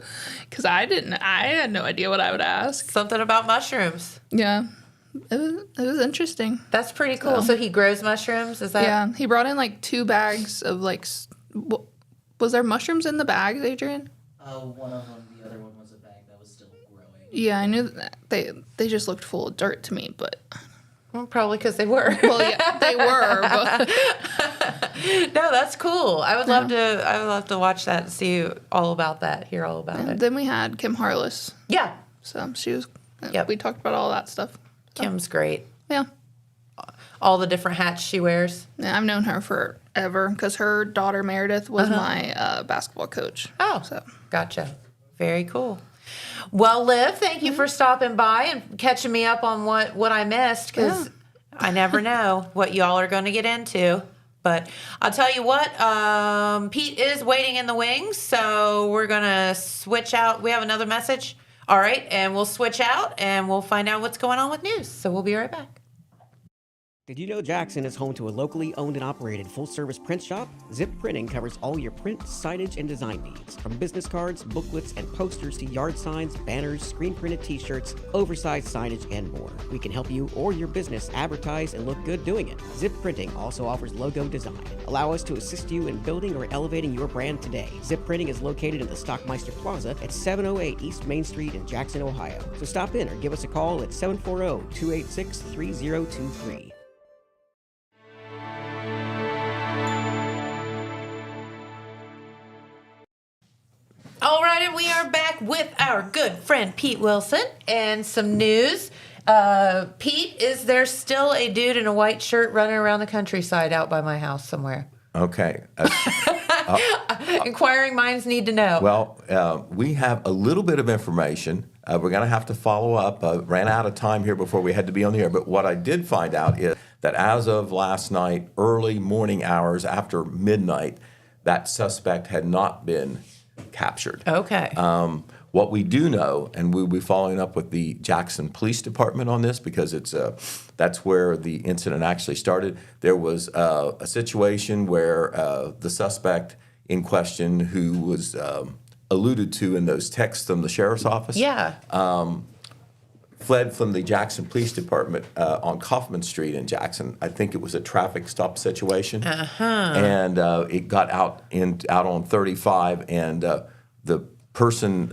because I had no idea what I would ask. Something about mushrooms. Yeah, it was interesting. That's pretty cool. So he grows mushrooms. Is that? Yeah, he brought in like 2 bags of like. Was there mushrooms in the bags, Adrian? One of them. The other one was a bag that was still growing. Yeah, I knew that they just looked full of dirt to me, but well, probably because they were. Well, yeah, they were. But no, that's cool. I would love to watch that and see all about that. Hear all about it. Then we had Kim Harless. Yeah. So she was. Yep. We talked about all that stuff. So. Kim's great. Yeah. All the different hats she wears. Yeah, I've known her forever because her daughter Meredith was my basketball coach. Oh, so gotcha. Very cool. Well, Liv, thank you for stopping by and catching me up on what I missed, because I never know what y'all are going to get into. But I'll tell you what, Pete is waiting in the wings, so we're going to switch out. We have another message. All right, and we'll switch out and we'll find out what's going on with news. So we'll be right back. Did you know Jackson is home to a locally owned and operated full-service print shop? Zip Printing covers all your print, signage, and design needs. From business cards, booklets, and posters to yard signs, banners, screen-printed t-shirts, oversized signage, and more. We can help you or your business advertise and look good doing it. Zip Printing also offers logo design. Allow us to assist you in building or elevating your brand today. Zip Printing is located in the Stockmeister Plaza at 708 East Main Street in Jackson, Ohio. So stop in or give us a call at 740-286-3023. All right, and we are back with our good friend Pete Wilson and some news. Pete, is there still a dude in a white shirt running around the countryside out by my house somewhere? Okay. Inquiring minds need to know. Well, we have a little bit of information. We're going to have to follow up. Ran out of time here before we had to be on the air. But what I did find out is that as of last night, early morning hours after midnight, that suspect had not been captured. Okay. What we do know, and we'll be following up with the Jackson Police Department on this because that's where the incident actually started. There was a situation where the suspect in question, who was alluded to in those texts from the sheriff's office, fled from the Jackson Police Department on Kaufman Street in Jackson. I think it was a traffic stop situation, and it got out on 35, and the person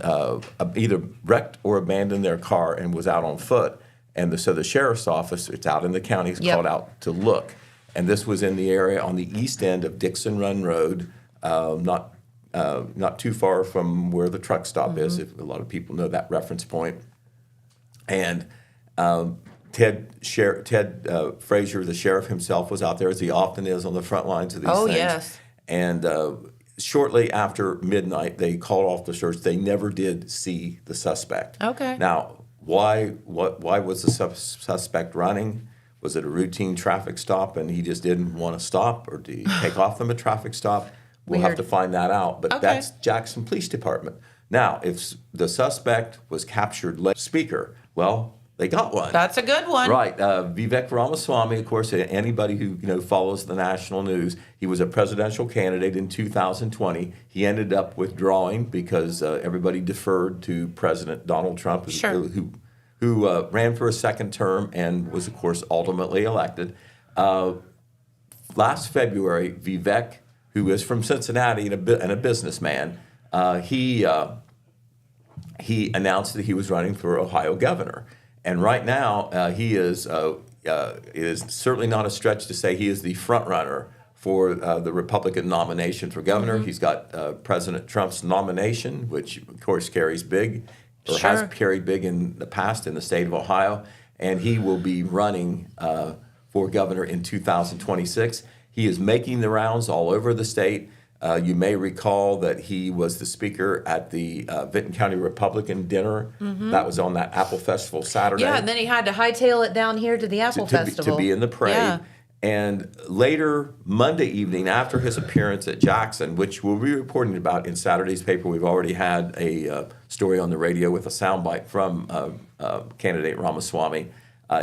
either wrecked or abandoned their car and was out on foot. And so the sheriff's office, it's out in the county, is called out to look. And this was in the area on the east end of Dixon Run Road, not too far from where the truck stop is, if a lot of people know that reference point. And Ted Frazier, the sheriff himself, was out there, as he often is on the front lines of these things. Yes. And shortly after midnight, they called off the search. They never did see the suspect. Okay. Now, why was the suspect running? Was it a routine traffic stop and he just didn't want to stop, or did he take off from a traffic stop? We'll have to find that out. But that's Jackson Police Department. Now, if the suspect was captured late speaker, well, they got one. That's a good one. Right. Vivek Ramaswamy, of course, anybody who follows the national news, he was a presidential candidate in 2020. He ended up withdrawing because everybody deferred to President Donald Trump, who ran for a second term and was, of course, ultimately elected. Last February, Vivek, who is from Cincinnati and a businessman, he he announced that he was running for Ohio governor. And right now, he is, it is certainly not a stretch to say he is the front runner for the Republican nomination for governor. He's got President Trump's nomination, which of course carries big, or has carried big in the past in the state of Ohio. And he will be running for governor in 2026. He is making the rounds all over the state. You may recall that he was the speaker at the Vinton County Republican dinner. That was on that Apple Festival Saturday. Yeah, and then he had to hightail it down here to the Apple Festival. To be in the parade. Yeah. And later, Monday evening, after his appearance at Jackson, which we'll be reporting about in Saturday's paper, we've already had a story on the radio with a soundbite from candidate Ramaswamy.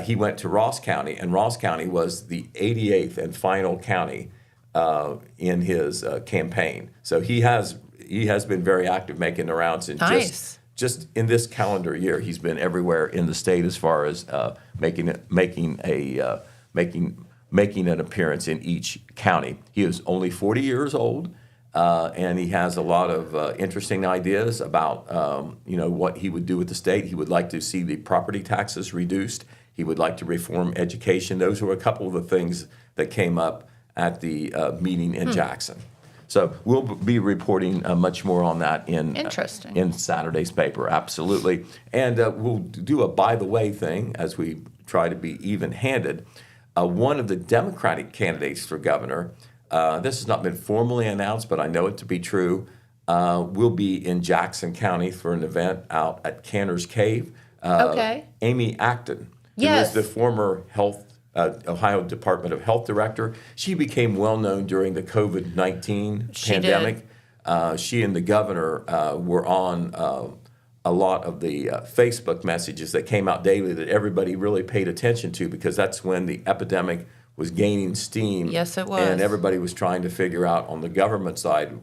He went to Ross County, and Ross County was the 88th and final county in his campaign. So he has been very active making the rounds, and just in this calendar year, he's been everywhere in the state as far as making an appearance in each county. He is only 40 years old, and he has a lot of interesting ideas about what he would do with the state. He would like to see the property taxes reduced. He would like to reform education. Those were a couple of the things that came up at the meeting in Jackson. So we'll be reporting much more on that in Saturday's paper, absolutely. And we'll do a by-the-way thing as we try to be even-handed. One of the Democratic candidates for governor, this has not been formally announced, but I know it to be true, will be in Jackson County for an event out at Canner's Cave. Amy Acton, who is the former Ohio Department of Health Director. She became well-known during the COVID-19 pandemic. She and the governor were on a lot of the Facebook messages that came out daily that everybody really paid attention to, because that's when the epidemic was gaining steam. Yes, it was. And everybody was trying to figure out on the government side,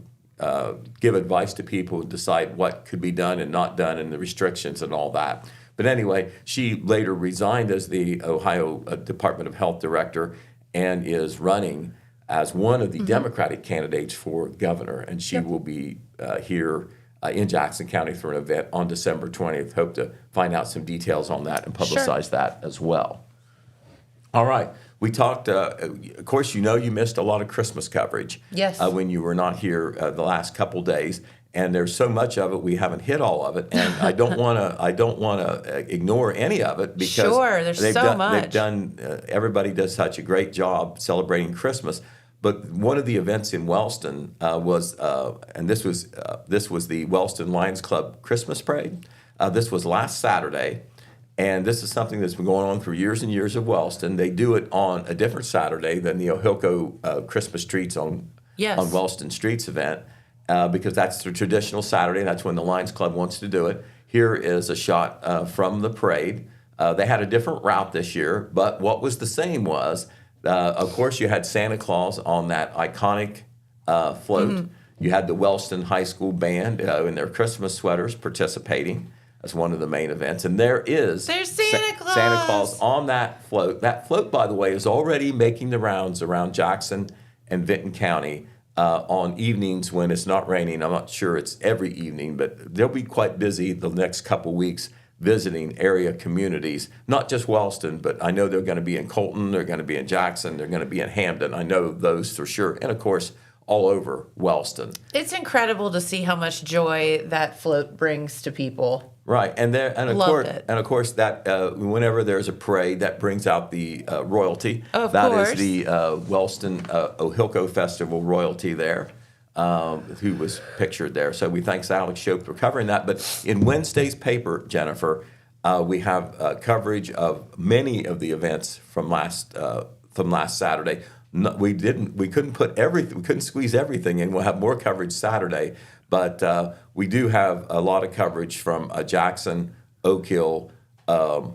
give advice to people, decide what could be done and not done, and the restrictions and all that. But anyway, she later resigned as the Ohio Department of Health Director and is running as one of the Democratic candidates for governor. And she will be here in Jackson County for an event on December 20th. Hope to find out some details on that and publicize that as well. All right. We talked, of course, you missed a lot of Christmas coverage when you were not here the last couple days. And there's so much of it, we haven't hit all of it, and I don't want to ignore any of it, because there's so much. Everybody does such a great job celebrating Christmas. But one of the events in Wellston was, and this was the Wellston Lions Club Christmas Parade. This was last Saturday, and this is something that's been going on for years and years of Wellston. They do it on a different Saturday than the Ohilco Christmas Streets on Wellston Streets event. Because that's the traditional Saturday, and that's when the Lions Club wants to do it. Here is a shot from the parade. They had a different route this year, but what was the same was, of course, you had Santa Claus on that iconic float. You had the Wellston High School band in their Christmas sweaters participating as one of the main events. And there's Santa Claus. Santa Claus on that float. That float, by the way, is already making the rounds around Jackson and Vinton County. On evenings when it's not raining. I'm not sure it's every evening, but they'll be quite busy the next couple weeks visiting area communities, not just Wellston, but I know they're going to be in Colton, they're going to be in Jackson, they're going to be in Hamden. I know those for sure. And of course, all over Wellston. It's incredible to see how much joy that float brings to people. Right, and of course that whenever there's a parade, that brings out the royalty. Of that course. Is the Wellston Ohilco Festival royalty there, who was pictured there. So we thank Alex Shope for covering that. But in Wednesday's paper, Jennifer, we have coverage of many of the events from last Saturday. No, we couldn't squeeze everything in. We'll have more coverage Saturday. But we do have a lot of coverage from Jackson, Oak Hill, and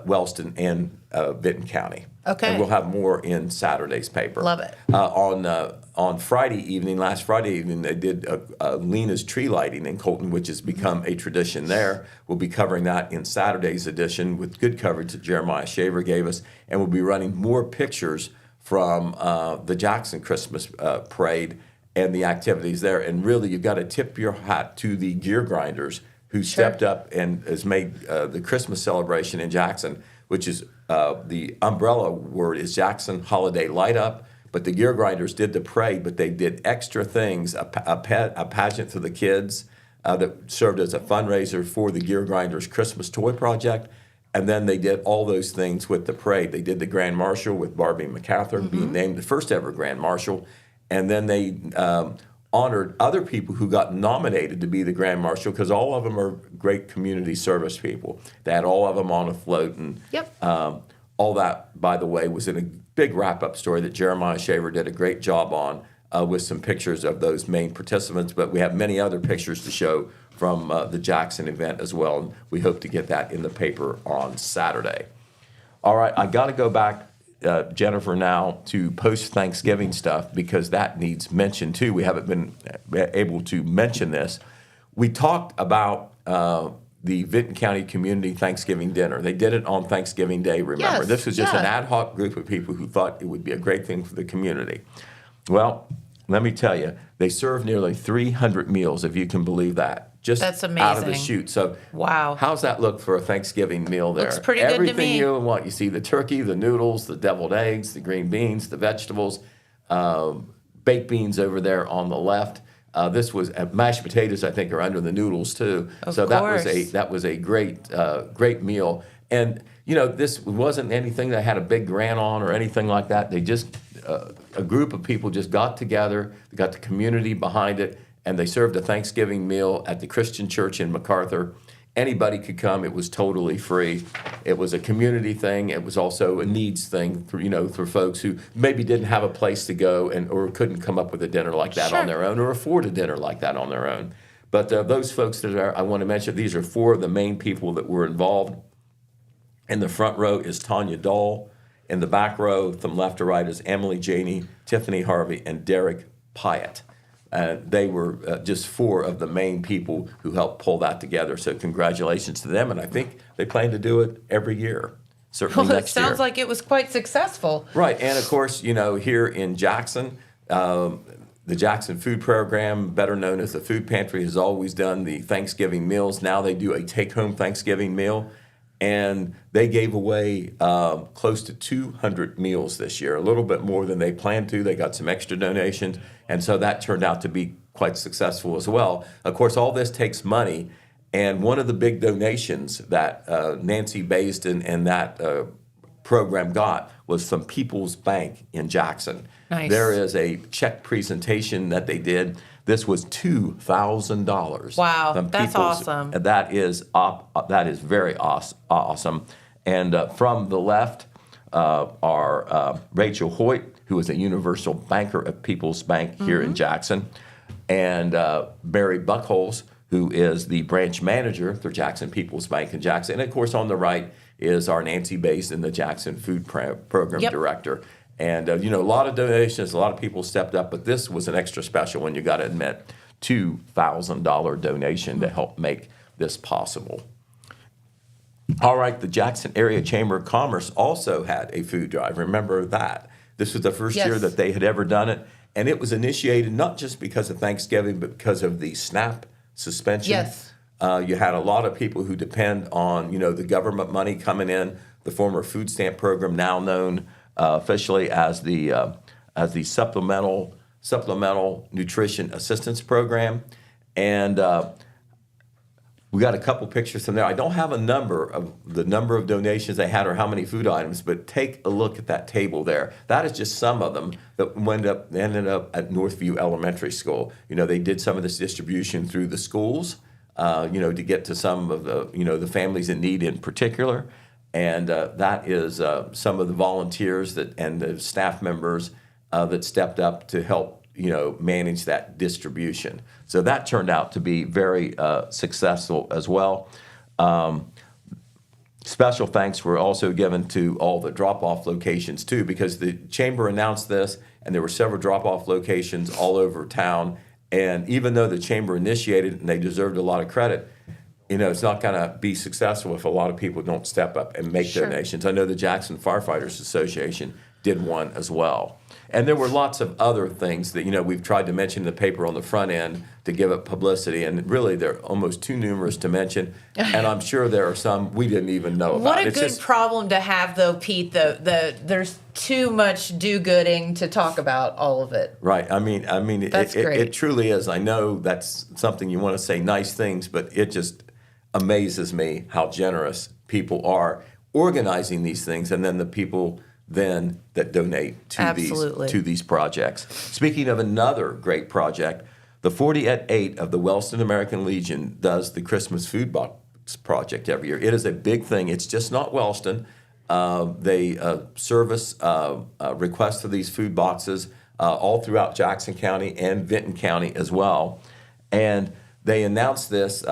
Wellston and Vinton County. Okay. And we'll have more in Saturday's paper. Love it. On Friday evening, last Friday evening, they did Lena's tree lighting in Colton, which has become a tradition there. We'll be covering that in Saturday's edition with good coverage that Jeremiah Shaver gave us. And we'll be running more pictures from the Jackson Christmas Parade and the activities there. And really, you've got to tip your hat to the gear grinders who stepped up and has made the Christmas celebration in Jackson, which is the umbrella word is Jackson Holiday Light Up. But the gear grinders did the parade, but they did extra things, a pageant for the kids that served as a fundraiser for the gear grinders Christmas toy project. And then they did all those things with the parade. They did the Grand Marshal with Barbie MacArthur being named the first ever Grand Marshal. And then they honored other people who got nominated to be the Grand Marshal, because all of them are great community service people. They had all of them on a float. And all that, by the way, was in a big wrap-up story that Jeremiah Shaver did a great job on with some pictures of those main participants. But we have many other pictures to show from the Jackson event as well. And we hope to get that in the paper on Saturday. All right, I got to go back, Jennifer, now to post-Thanksgiving stuff, because that needs mention too. We haven't been able to mention this. We talked about the Vinton County Community Thanksgiving Dinner. They did it on Thanksgiving Day, remember. This was just an ad hoc group of people who thought it would be a great thing for the community. Well, let me tell you, they served nearly 300 meals, if you can believe that. Just That's out of the amazing. chute. So Wow. how's that look for a Thanksgiving meal there? Looks pretty good to Everything me. you want. You see the turkey, the noodles, the deviled eggs, the green beans, the vegetables, baked beans over there on the left. This was mashed potatoes, I think, are under the noodles too. Of so course. that was a great meal. And you know, this wasn't anything that had a big grant on or anything like that. They just a group of people just got together. They got the community behind it, and they served a Thanksgiving meal at the Christian Church in MacArthur. Anybody could come. It was totally free. It was a community thing. It was also a needs thing for folks who maybe didn't have a place to go or couldn't come up with a dinner like that on their own, or afford a dinner like that on their own. But those folks I want to mention, these are four of the main people that were involved. In the front row is Tanya Dahl. In the back row, from left to right, is Emily Janey, Tiffany Harvey, and Derek Pyatt. They were just four of the main people who helped pull that together. So congratulations to them. And I think they plan to do it every year, certainly Well, it next year. sounds like it was quite successful. Right. And, of course, here in Jackson, the Jackson Food Program, better known as the Food Pantry, has always done the Thanksgiving meals. Now they do a take-home Thanksgiving meal. And they gave away close to 200 meals this year, a little bit more than they planned to. They got some extra donations, and so that turned out to be quite successful as well. Of course, all this takes money, and one of the big donations that Nancy Basden and that program got was from People's Bank in Jackson. Nice. There is a check presentation that they did. This was $2,000. Wow, from that's awesome. That is very awesome. And from the left are Rachel Hoyt, who is a universal banker at People's Bank here in Jackson, and Barry Buckholes, who is the branch manager for Jackson People's Bank in Jackson. And of course, on the right is our Nancy Basden, the Jackson Food Program Director. And, a lot of donations, a lot of people stepped up, but this was an extra special one, you got to admit. $2,000 donation to help make this possible. All right, the Jackson Area Chamber of Commerce also had a food drive. Remember that. This was the first year that they had ever done it. And it was initiated not just because of Thanksgiving, but because of the SNAP suspension. Yes. You had a lot of people who depend on, the government money coming in, the former food stamp program, now known officially as the supplemental nutrition assistance program, and we got a couple pictures from there. I don't have the number of donations they had or how many food items, but take a look at that table there. That is just some of them that ended up at Northview Elementary School. They did some of this distribution through the schools, to get to some of the families in need in particular. And that is some of the volunteers and the staff members that stepped up to help, manage that distribution. So that turned out to be very successful as well. Special thanks were also given to all the drop-off locations too, because the chamber announced this, and there were several drop-off locations all over town. And even though the chamber initiated it and they deserved a lot of credit, it's not going to be successful if a lot of people don't step up and make donations. I know the Jackson Firefighters Association did one as well. And there were lots of other things that, we've tried to mention in the paper on the front end to give it publicity, and really they're almost too numerous to mention. And I'm sure there are some we didn't even know about. What a good problem to have, though, Pete. There's too much do-gooding to talk about all of it. Right. I mean, That's great. It truly is. I know that's something you want to say nice things, but it just amazes me how generous people are organizing these things, and then the people then that donate to these projects. Speaking of another great project, the 40 at 8 of the Wellston American Legion does the Christmas Food Box Project every year. It is a big thing. It's just not Wellston. They service requests for these food boxes all throughout Jackson County and Vinton County as well. And they announced this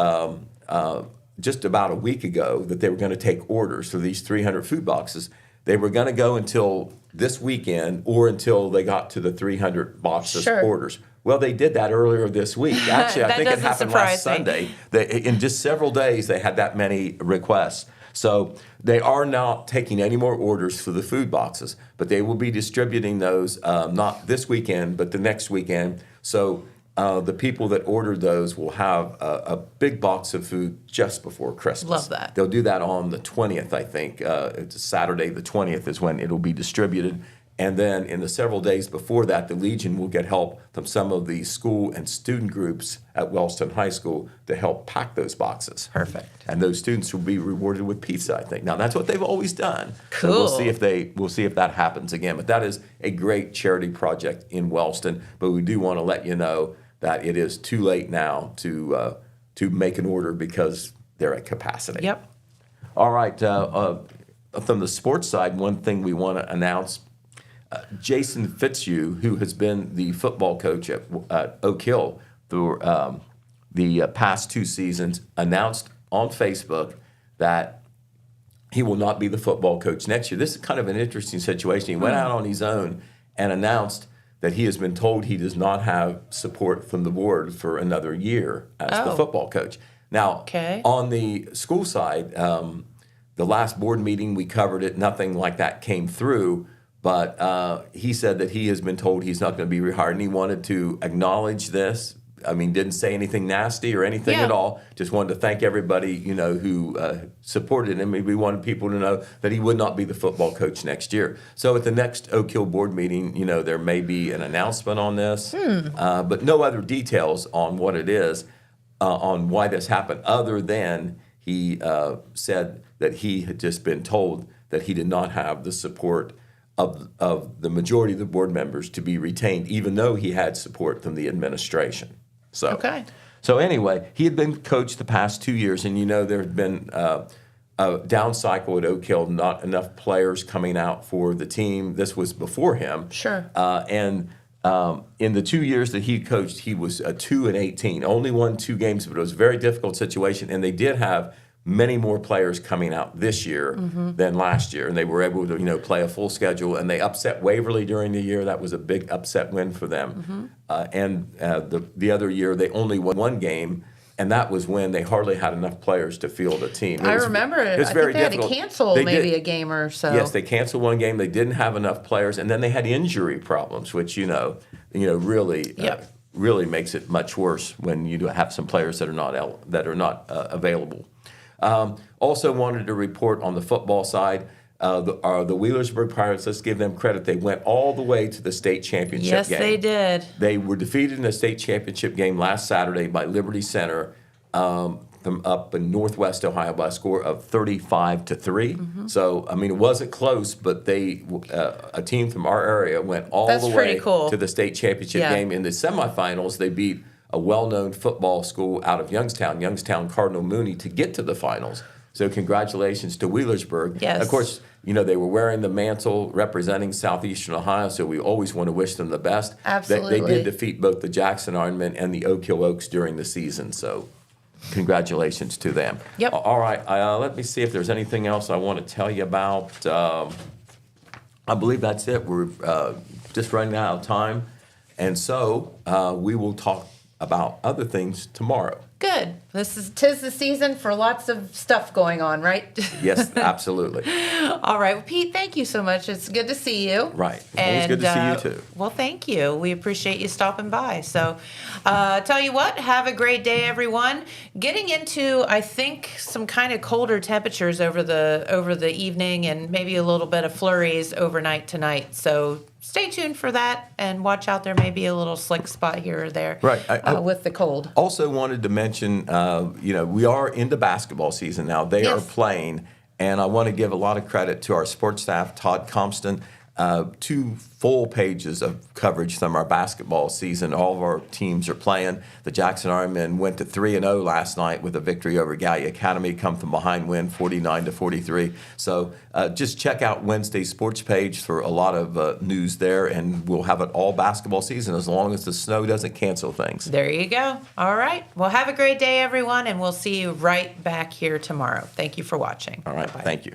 just about a week ago that they were going to take orders for these 300 food boxes. They were going to go until this weekend or until they got to the 300 boxes orders. Well, they did that earlier this week. Actually, I think it happened last Sunday. In just several days, they had that many requests. So they are not taking any more orders for the food boxes, but they will be distributing those not this weekend, but the next weekend. So the people that ordered those will have a big box of food just before Christmas. Love that. They'll do that on the 20th, I think. It's Saturday the 20th is when it'll be distributed. And then in the several days before that, the Legion will get help from some of the school and student groups at Wellston High School to help pack those boxes. Perfect. And those students will be rewarded with pizza, I think. Now, that's what they've always done. Cool. So we'll see if that happens again. But that is a great charity project in Wellston. But we do want to let you know that it is too late now to make an order because they're at capacity. Yep. All right. From the sports side, one thing we want to announce, Jason Fitzhugh, who has been the football coach at Oak Hill through the past 2 seasons, announced on Facebook that he will not be the football coach next year. This is kind of an interesting situation. He went out on his own and announced that he has been told he does not have support from the board for another year as the football coach. Now, on the school side, the last board meeting we covered it, nothing like that came through, but he said that he has been told he's not going to be rehired, and he wanted to acknowledge this. I mean, didn't say anything nasty or anything at all. Just wanted to thank everybody, who supported him. We wanted people to know that he would not be the football coach next year. So at the next Oak Hill board meeting, there may be an announcement on this, but no other details on what it is, on why this happened, other than he said that he had just been told that he did not have the support of the majority of the board members to be retained, even though he had support from the administration. So anyway, he had been coached the past 2 years, and there had been a down cycle at Oak Hill, not enough players coming out for the team. This was before him. Sure. And in the 2 years that he coached, he was 2-18. Only won 2 games, but it was a very difficult situation, and they did have many more players coming out this year than last year, and they were able to play a full schedule, and they upset Waverly during the year. That was a big upset win for them. And the other year they only won 1 game, and that was when they hardly had enough players to field a team. I remember it. I think they had to cancel maybe a game or so. Yes, they canceled 1 game. They didn't have enough players, and then they had injury problems, which really makes it much worse when you have some players that are not available. Also wanted to report on the football side, the Wheelersburg Pirates, let's give them credit. They went all the way to the state championship game. Yes, they did. They were defeated in the state championship game last Saturday by Liberty Center from up in Northwest Ohio by a score of 35-3. So, it wasn't close, but a team from our area went all the way to the state championship game. In the semifinals, they beat a well-known football school out of Youngstown Cardinal Mooney, to get to the finals. So congratulations to Wheelersburg. Yes. Of course, they were wearing the mantle representing Southeastern Ohio, so we always want to wish them the best. Absolutely. They did defeat both the Jackson Ironmen and the Oak Hill Oaks during the season, so congratulations to them. Yep. All right, let me see if there's anything else I want to tell you about. I believe that's it. We're just running out of time, and so we will talk about other things tomorrow. Good. tis the season for lots of stuff going on, right? Yes, absolutely. All right. Well, Pete, thank you so much. It's good to see you. Right. Always good to see you too. Well, thank you. We appreciate you stopping by. So, tell you what, have a great day, everyone. Getting into, I think, some kind of colder temperatures over the evening, and maybe a little bit of flurries overnight tonight. So stay tuned for that, and watch out. There may be a little slick spot here or there, right? With the cold. Also wanted to mention, we are into basketball season now. They are playing, and I want to give a lot of credit to our sports staff, Todd Compston. 2 full pages of coverage from our basketball season. All of our teams are playing. The Jackson Ironmen went to 3-0 last night with a victory over Gallia Academy, come from behind win 49-43. So just check out Wednesday's sports page for a lot of news there, and we'll have it all basketball season as long as the snow doesn't cancel things. There you go. All right. Well, have a great day, everyone, and we'll see you right back here tomorrow. Thank you for watching. All right. Bye. Thank you.